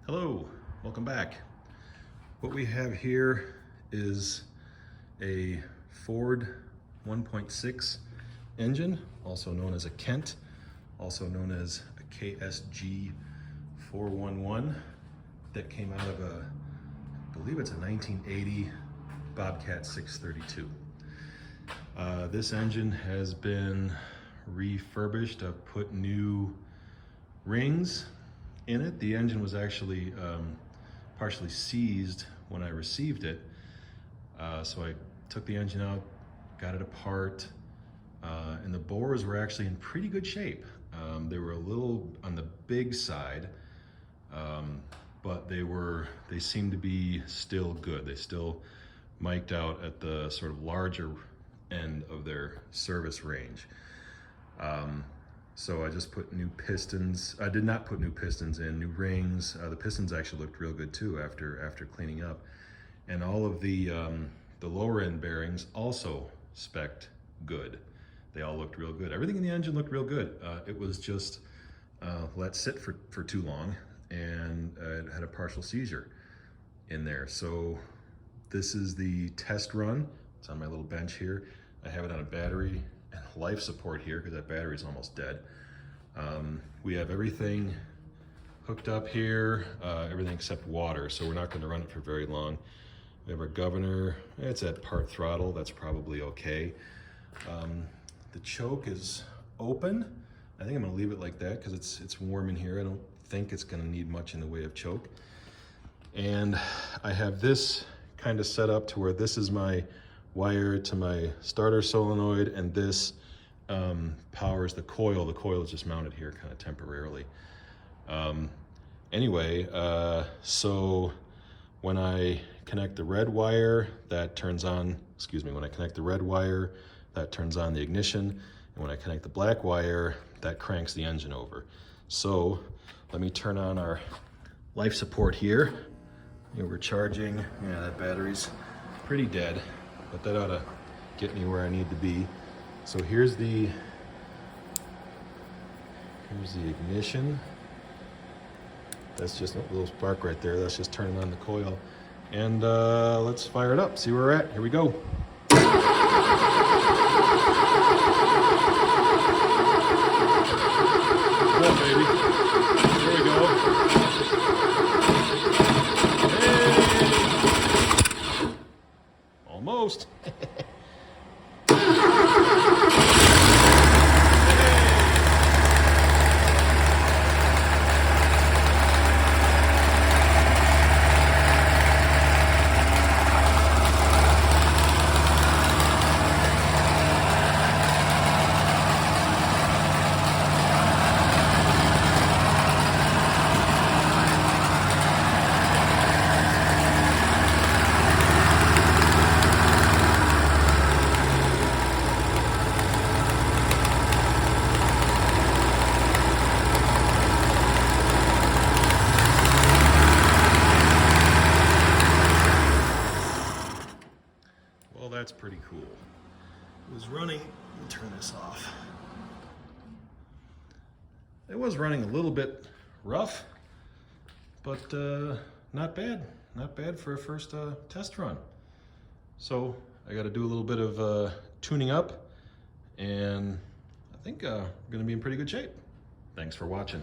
Hello, welcome back. What we have here is a Ford 1.6 engine, also known as a Kent, also known as a KSG411, that came out of I believe it's a 1980 Bobcat 632. This engine has been refurbished. I've put new rings in it. The engine was actually partially seized when I received it. So I took the engine out, got it apart, and the bores were actually in pretty good shape. They were a little on the big side, but they seemed to be still good. They still mic'd out at the sort of larger end of their service range. So I just put new pistons. I did not put new pistons in, new rings. The pistons actually looked real good too after cleaning up. And all of the lower end bearings also spec'd good. They all looked real good. Everything in the engine looked real good. It was just let sit for too long, and it had a partial seizure in there. So this is the test run. It's on my little bench here. I have it on a battery and life support here because that battery is almost dead. We have everything hooked up here, everything except water, so we're not going to run it for very long. We have our governor. It's at part throttle. That's probably okay. The choke is open. I think I'm going to leave it like that because it's warm in here. I don't think it's going to need much in the way of choke. And I have this kind of set up to where this is my wire to my starter solenoid, and this powers the coil. The coil is just mounted here kind of temporarily. So when I connect the red wire, that turns on, when I connect the red wire, that turns on the ignition, and when I connect the black wire, that cranks the engine over. So let me turn on our life support here. We're charging. Yeah, that battery's pretty dead, but that ought to get me where I need to be. So here's the ignition. That's just a little spark right there. That's just turning on the coil. And let's fire it up, see where we're at. Here we go. Come on, baby. There we go. Hey! Almost. Well, that's pretty cool. It was running, let me turn this off. It was running a little bit rough, but not bad. Not bad for a first test run. So I got to do a little bit of tuning up, and I think we're going to be in pretty good shape. Thanks for watching.